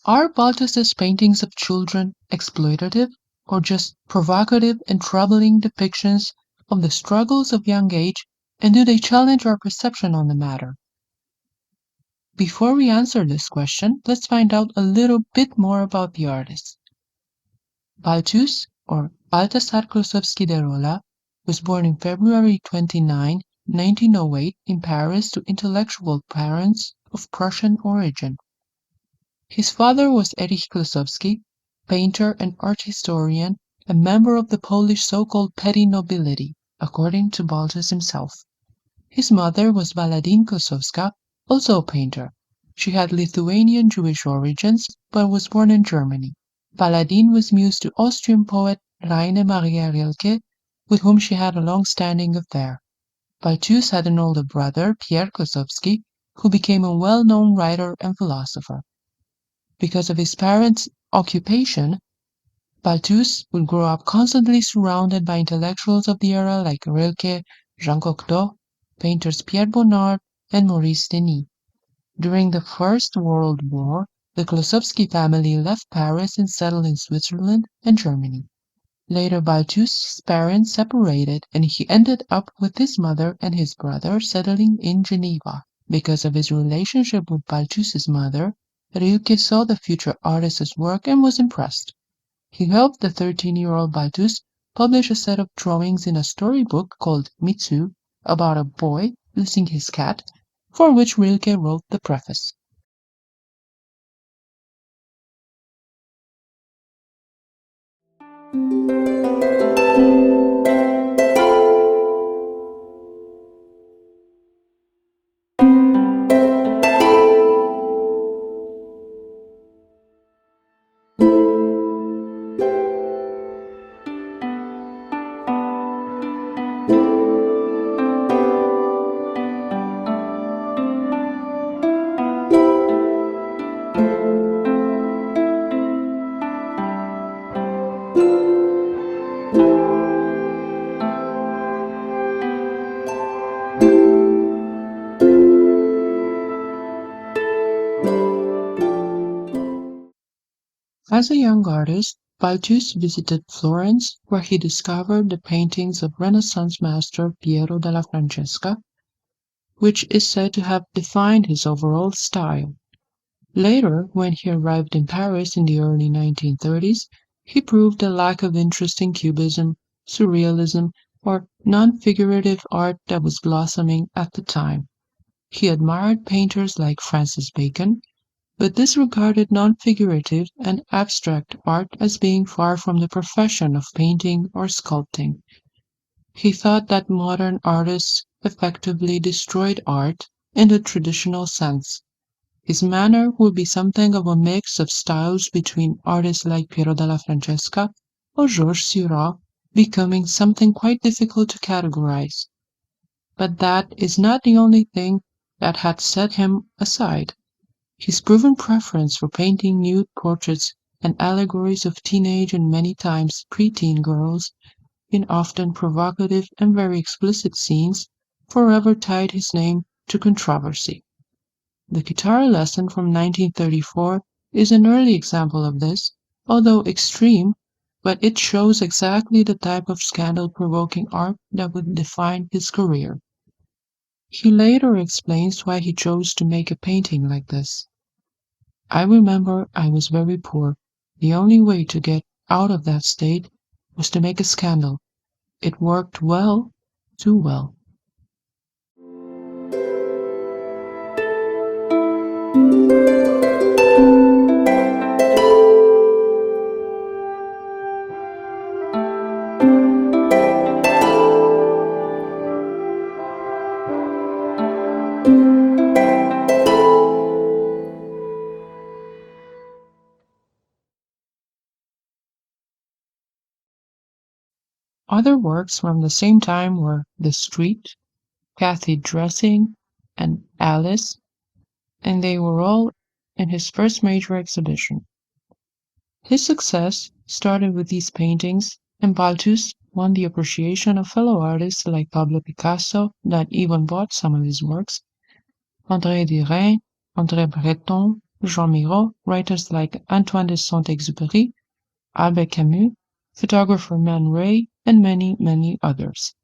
Are Balthus's paintings of children exploitative or just provocative and troubling depictions of the struggles of young age, and do they challenge our perception on the matter? Before we answer this question, let's find out a little bit more about the artist. Balthus, or Balthasar Klossowski de Rola, was born on February 29, 1908 in Paris to intellectual parents of Prussian origin. His father was Erich Klossowski, painter and art historian, a member of the Polish so-called petty nobility, according to Balthus himself. His mother was Baladine Klossowska, also a painter. She had Lithuanian Jewish origins, but was born in Germany. Baladine was muse to Austrian poet Rene Maria Rilke, with whom she had a long-standing affair. Balthus had an older brother, Piero Klossowski, who became a well-known writer and philosopher. Because of his parents' occupation, Balthus would grow up constantly surrounded by intellectuals of the era like Rilke, Jean Cocteau, painters Pierre Bonnard, and Maurice Denis. During the First World War, the Klossowski family left Paris and settled in Switzerland and Germany. Later, Balthus' parents separated, and he ended up with his mother and his brother settling in Geneva. Because of his relationship with Balthus' mother, Rilke saw the future artist's work and was impressed. He helped the 13-year-old Balthus publish a set of drawings in a storybook called Mitsou about a boy losing his cat, for which Rilke wrote the preface. As a young artist, Balthus visited Florence, where he discovered the paintings of Renaissance master Piero della Francesca, which is said to have defined his overall style. Later, when he arrived in Paris in the early 1930s, he proved a lack of interest in Cubism, Surrealism, or non-figurative art that was blossoming at the time. He admired painters like Francis Bacon, but disregarded non-figurative and abstract art as being far from the profession of painting or sculpting. He thought that modern artists effectively destroyed art in the traditional sense. His manner would be something of a mix of styles between artists like Piero della Francesca or Georges Seurat, becoming something quite difficult to categorize. But that is not the only thing that had set him aside. His proven preference for painting nude portraits and allegories of teenage and many times preteen girls in often provocative and very explicit scenes forever tied his name to controversy. The Guitar Lesson from 1934 is an early example of this, although extreme, but it shows exactly the type of scandal-provoking art that would define his career. He later explains why he chose to make a painting like this. I remember I was very poor. The only way to get out of that state was to make a scandal. It worked well, too well. Other works from the same time were The Street, Cathy Dressing, and Alice, and they were all in his first major exhibition. His success started with these paintings, and Balthus won the appreciation of fellow artists like Pablo Picasso, that even bought some of his works, André Derain, André Breton, Jean Miró, writers like Antoine de Saint-Exupéry, Albert Camus, photographer Man Ray, and many, many others.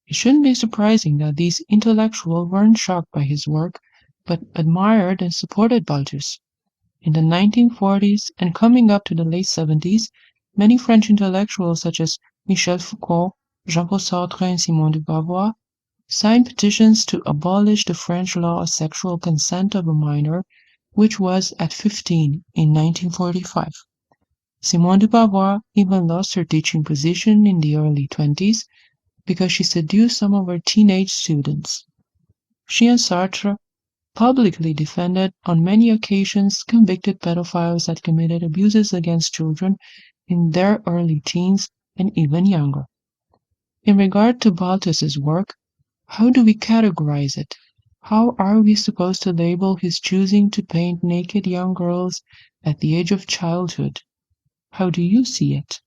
It shouldn't be surprising that these intellectuals weren't shocked by his work, but admired and supported Balthus. In the 1940s and coming up to the late 70s, many French intellectuals such as Michel Foucault, Jean-Paul Sartre, and Simone de Beauvoir signed petitions to abolish the French law of sexual consent of a minor, which was at 15 in 1945. Simone de Beauvoir even lost her teaching position in the early 20s because she seduced some of her teenage students. She and Sartre publicly defended on many occasions convicted pedophiles that committed abuses against children in their early teens and even younger. In regard to Balthus's work, how do we categorize it? How are we supposed to label his choosing to paint naked young girls at the age of childhood? How do you see it?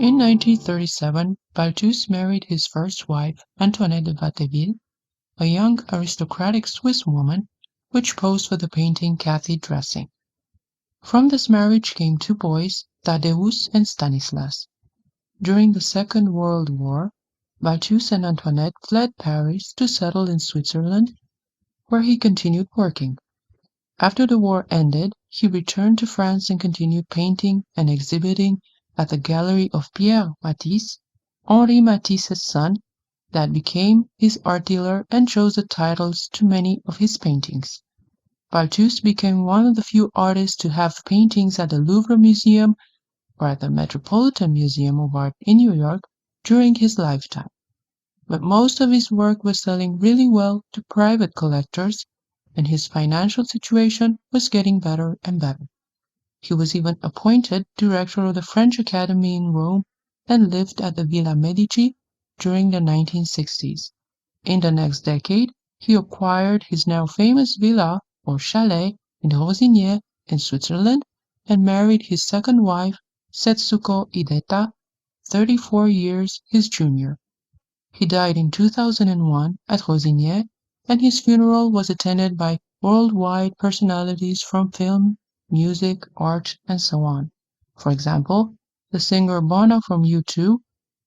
In 1937, Balthus married his first wife, Antoinette de Watteville, a young aristocratic Swiss woman, which posed for the painting Cathy dressing. From this marriage came two boys, Tadeusz and Stanislas. During the Second World War, Balthus and Antoinette fled Paris to settle in Switzerland, where he continued working. After the war ended, he returned to France and continued painting and exhibiting at the gallery of Pierre Matisse, Henri Matisse's son, that became his art dealer and chose the titles to many of his paintings. Balthus became one of the few artists to have paintings at the Louvre Museum or at the Metropolitan Museum of Art in New York during his lifetime. But most of his work was selling really well to private collectors, and his financial situation was getting better and better. He was even appointed director of the French Academy in Rome and lived at the Villa Medici during the 1960s. In the next decade, he acquired his now famous villa or chalet in Rosinière in Switzerland and married his second wife, Setsuko Hideta, 34 years his junior. He died in 2001 at Rosinière, and his funeral was attended by worldwide personalities from film, music, art, and so on. For example, the singer Bono from U2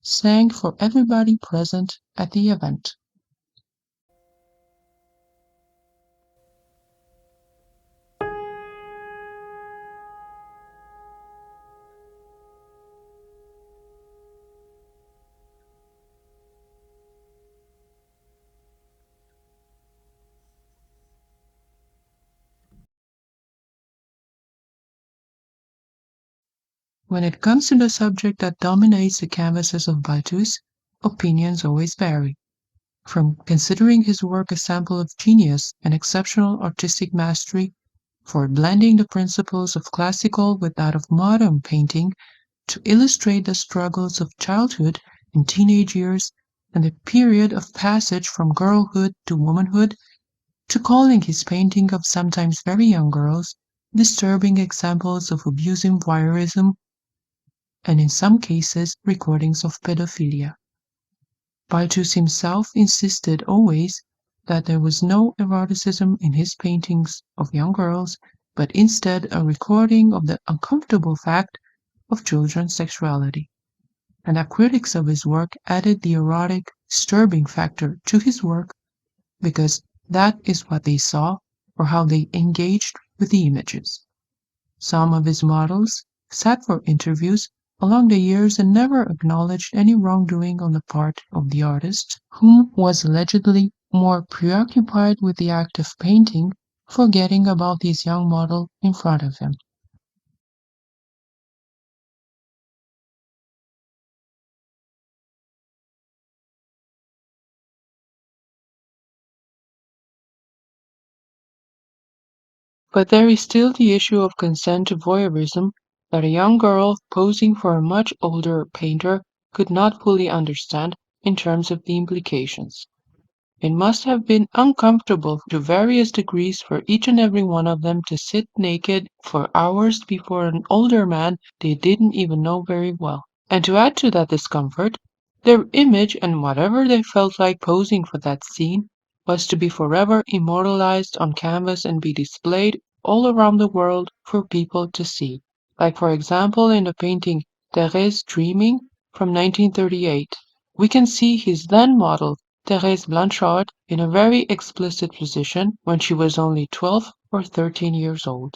sang for everybody present at the event. When it comes to the subject that dominates the canvases of Balthus, opinions always vary. From considering his work a sample of genius and exceptional artistic mastery, for blending the principles of classical with that of modern painting to illustrate the struggles of childhood and teenage years and the period of passage from girlhood to womanhood, to calling his painting of sometimes very young girls disturbing examples of abusive voyeurism and in some cases recordings of pedophilia. Balthus himself insisted always that there was no eroticism in his paintings of young girls, but instead a recording of the uncomfortable fact of children's sexuality, and that critics of his work added the erotic, disturbing factor to his work because that is what they saw or how they engaged with the images. Some of his models sat for interviews along the years and never acknowledged any wrongdoing on the part of the artist, whom was allegedly more preoccupied with the act of painting, forgetting about his young model in front of him. But there is still the issue of consent to voyeurism that a young girl posing for a much older painter could not fully understand in terms of the implications. It must have been uncomfortable to various degrees for each and every one of them to sit naked for hours before an older man they didn't even know very well. And to add to that discomfort, their image and whatever they felt like posing for that scene was to be forever immortalized on canvas and be displayed all around the world for people to see. Like, for example, in the painting Thérèse Dreaming from 1938, we can see his then model Thérèse Blanchard in a very explicit position when she was only 12 or 13 years old.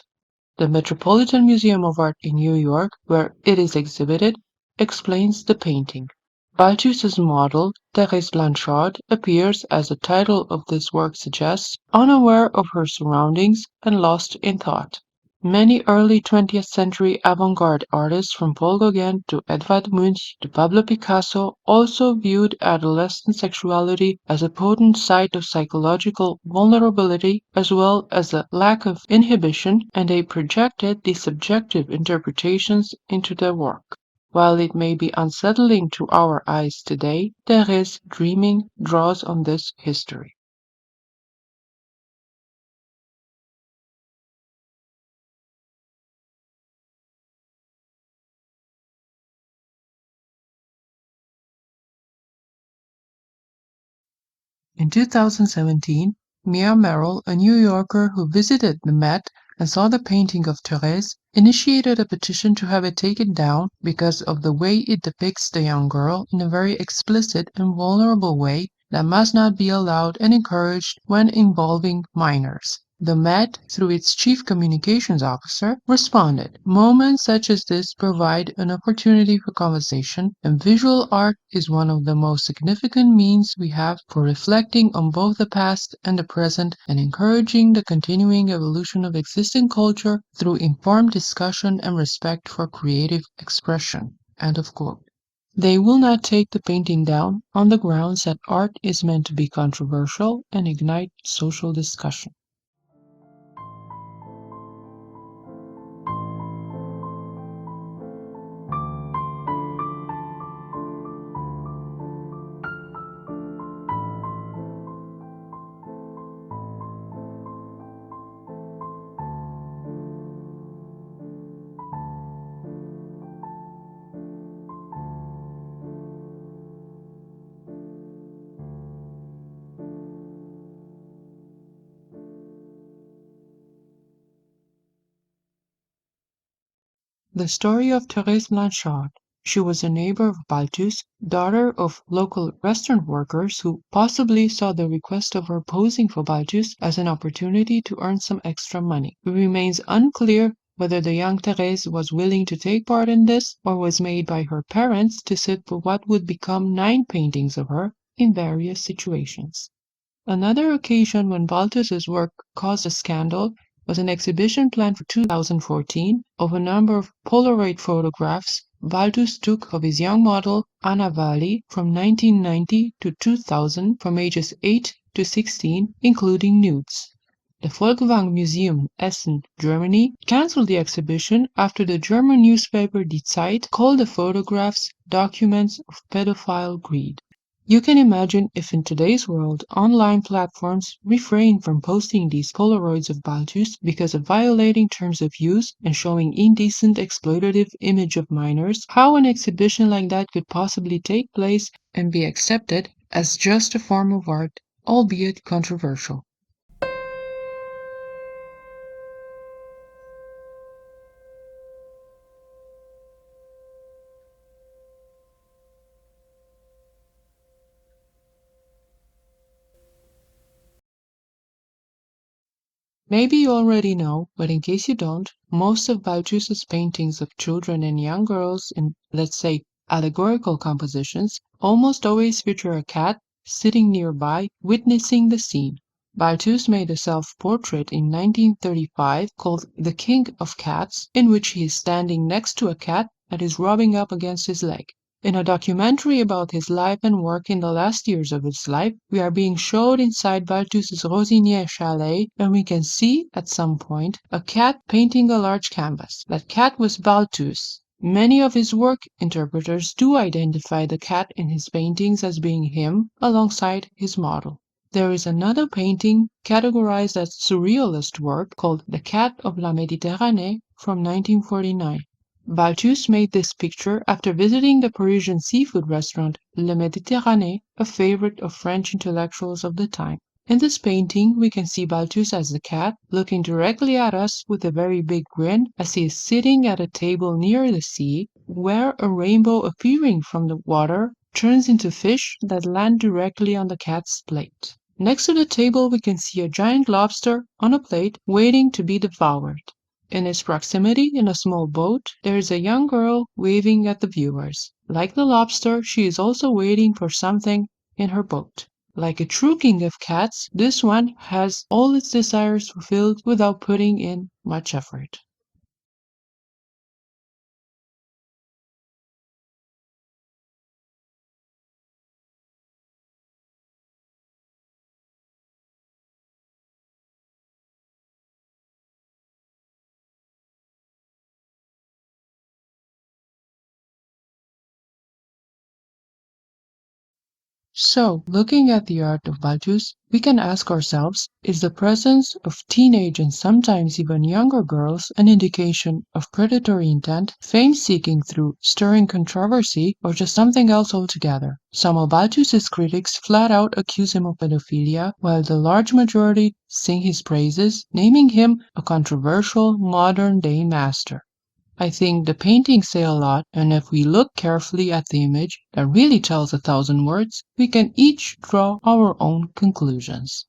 The Metropolitan Museum of Art in New York, where it is exhibited, explains the painting. Balthus's model, Thérèse Blanchard, appears, as the title of this work suggests, unaware of her surroundings and lost in thought. Many early 20th century avant-garde artists from Paul Gauguin to Edvard Munch to Pablo Picasso also viewed adolescent sexuality as a potent site of psychological vulnerability as well as a lack of inhibition, and they projected these subjective interpretations into their work. While it may be unsettling to our eyes today, Thérèse Dreaming draws on this history. In 2017, Mia Merrill, a New Yorker who visited the Met and saw the painting of Thérèse, initiated a petition to have it taken down because of the way it depicts the young girl in a very explicit and vulnerable way that must not be allowed and encouraged when involving minors. The Met, through its chief communications officer, responded, "Moments such as this provide an opportunity for conversation, and visual art is one of the most significant means we have for reflecting on both the past and the present and encouraging the continuing evolution of existing culture through informed discussion and respect for creative expression." End of quote. They will not take the painting down on the grounds that art is meant to be controversial and ignite social discussion. The story of Thérèse Blanchard. She was a neighbor of Balthus, daughter of local restaurant workers who possibly saw the request of her posing for Balthus as an opportunity to earn some extra money. It remains unclear whether the young Thérèse was willing to take part in this or was made by her parents to sit for what would become 9 paintings of her in various situations. Another occasion when Balthus's work caused a scandal was an exhibition planned for 2014 of a number of Polaroid photographs Balthus took of his young model Anna Wahli from 1990 to 2000 from ages 8 to 16, including nudes. The Volkwang Museum, Essen, Germany, cancelled the exhibition after the German newspaper Die Zeit called the photographs documents of pedophile greed. You can imagine if in today's world online platforms refrain from posting these Polaroids of Balthus because of violating terms of use and showing indecent exploitative image of minors, how an exhibition like that could possibly take place and be accepted as just a form of art, albeit controversial. Maybe you already know, but in case you don't, most of Balthus's paintings of children and young girls in, let's say, allegorical compositions almost always feature a cat sitting nearby, witnessing the scene. Balthus made a self-portrait in 1935 called The King of Cats, in which he is standing next to a cat that is rubbing up against his leg. In a documentary about his life and work in the last years of his life, we are being showed inside Balthus's Rosinier chalet, and we can see, at some point, a cat painting a large canvas. That cat was Balthus. Many of his work interpreters do identify the cat in his paintings as being him, alongside his model. There is another painting categorized as surrealist work called The Cat of La Méditerranée from 1949. Balthus made this picture after visiting the Parisian seafood restaurant Le Méditerranée, a favorite of French intellectuals of the time. In this painting, we can see Balthus as the cat, looking directly at us with a very big grin as he is sitting at a table near the sea, where a rainbow appearing from the water turns into fish that land directly on the cat's plate. Next to the table, we can see a giant lobster on a plate waiting to be devoured. In its proximity, in a small boat, there is a young girl waving at the viewers. Like the lobster, she is also waiting for something in her boat. Like a true king of cats, this one has all its desires fulfilled without putting in much effort. So, looking at the art of Balthus, we can ask ourselves, is the presence of teenage and sometimes even younger girls an indication of predatory intent, fame-seeking through stirring controversy, or just something else altogether? Some of Balthus's critics flat out accuse him of pedophilia, while the large majority sing his praises, naming him a controversial modern-day master. I think the paintings say a lot, and if we look carefully at the image that really tells 1,000 words, we can each draw our own conclusions.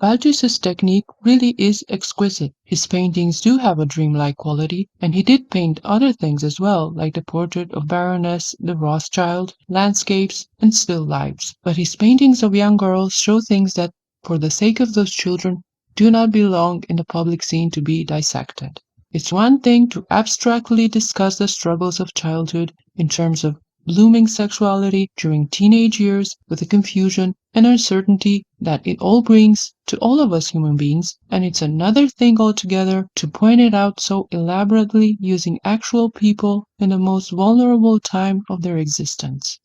Balthus's technique really is exquisite. His paintings do have a dreamlike quality, and he did paint other things as well, like the portrait of Baroness de Rothschild, landscapes, and still lifes. But his paintings of young girls show things that, for the sake of those children, do not belong in the public scene to be dissected. It's one thing to abstractly discuss the struggles of childhood in terms of blooming sexuality during teenage years with the confusion and uncertainty that it all brings to all of us human beings, and it's another thing altogether to point it out so elaborately using actual people in the most vulnerable time of their existence.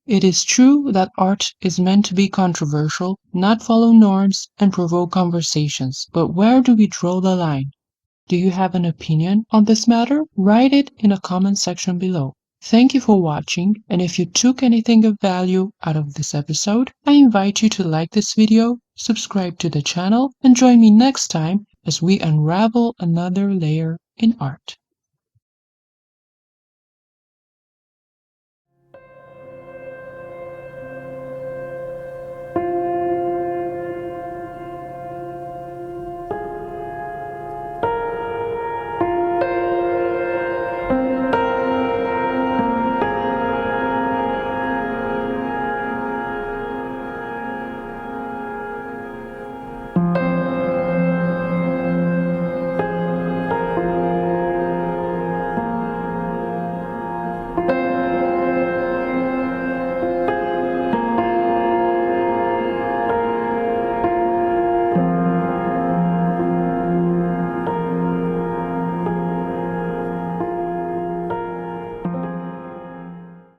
It is true that art is meant to be controversial, not follow norms and provoke conversations, but where do we draw the line? Do you have an opinion on this matter? Write it in a comment section below. Thank you for watching, and if you took anything of value out of this episode, I invite you to like this video, subscribe to the channel, and join me next time as we unravel another layer in art.